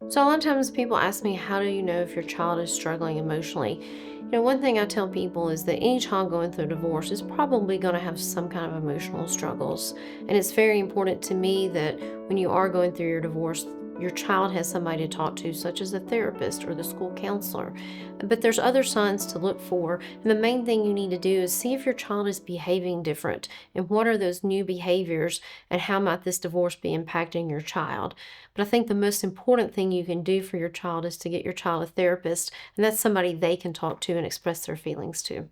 So a lot of times people ask me, how do you know if your child is struggling emotionally? One thing I tell people is that any child going through a divorce is probably going to have some kind of emotional struggles. And it's very important to me that when you are going through your divorce, your child has somebody to talk to, such as a therapist or the school counselor. But there's other signs to look for. And the main thing you need to do is see if your child is behaving different and what are those new behaviors and how might this divorce be impacting your child. But I think the most important thing you can do for your child is to get your child a therapist, and that's somebody they can talk to and express their feelings to.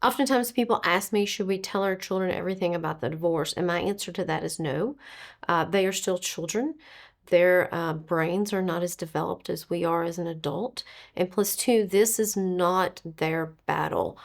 Oftentimes, people ask me, should we tell our children everything about the divorce? And my answer to that is no. They are still children. Their brains are not as developed as we are as an adult. And plus, two, this is not their battle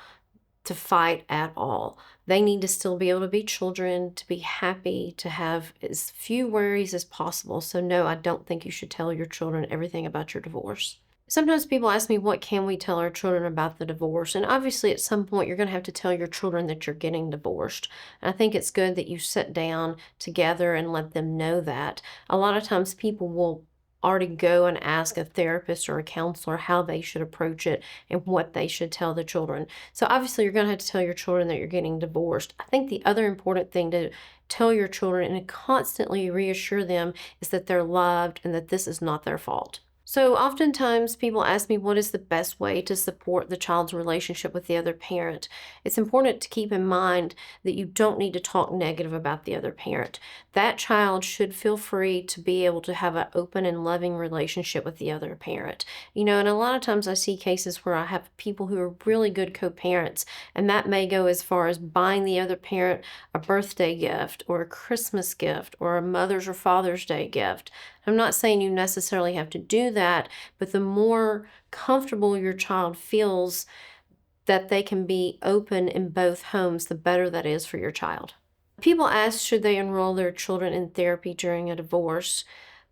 to fight at all. They need to still be able to be children, to be happy, to have as few worries as possible. So, no, I don't think you should tell your children everything about your divorce. Sometimes people ask me, what can we tell our children about the divorce? And obviously, at some point, you're going to have to tell your children that you're getting divorced. And I think it's good that you sit down together and let them know that. A lot of times, people will already go and ask a therapist or a counselor how they should approach it and what they should tell the children. So, obviously, you're going to have to tell your children that you're getting divorced. I think the other important thing to tell your children and constantly reassure them is that they're loved and that this is not their fault. So oftentimes people ask me, what is the best way to support the child's relationship with the other parent? It's important to keep in mind that you don't need to talk negative about the other parent. That child should feel free to be able to have an open and loving relationship with the other parent. And a lot of times I see cases where I have people who are really good co-parents, and that may go as far as buying the other parent a birthday gift or a Christmas gift or a Mother's or Father's Day gift. I'm not saying you necessarily have to do that, but the more comfortable your child feels that they can be open in both homes, the better that is for your child. People ask, should they enroll their children in therapy during a divorce?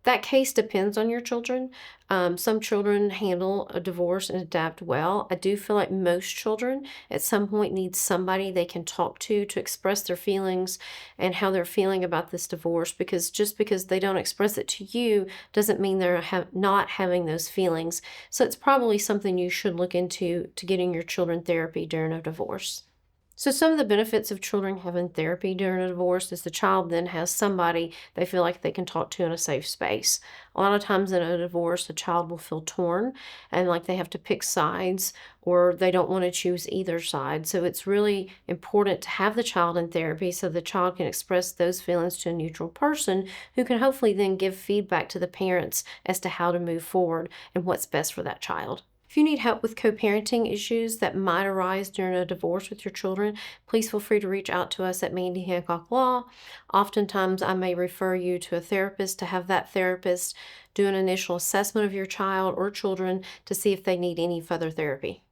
That case depends on your children. Some children handle a divorce and adapt well. I do feel like most children at some point need somebody they can talk to express their feelings and how they're feeling about this divorce, because just because they don't express it to you doesn't mean they're not having those feelings. So it's probably something you should look into to getting your children therapy during a divorce. So some of the benefits of children having therapy during a divorce is the child then has somebody they feel like they can talk to in a safe space. A lot of times in a divorce, the child will feel torn and like they have to pick sides or they don't want to choose either side. So it's really important to have the child in therapy so the child can express those feelings to a neutral person who can hopefully then give feedback to the parents as to how to move forward and what's best for that child. If you need help with co-parenting issues that might arise during a divorce with your children, please feel free to reach out to us at Mandy Hancock Law. Oftentimes, I may refer you to a therapist to have that therapist do an initial assessment of your child or children to see if they need any further therapy.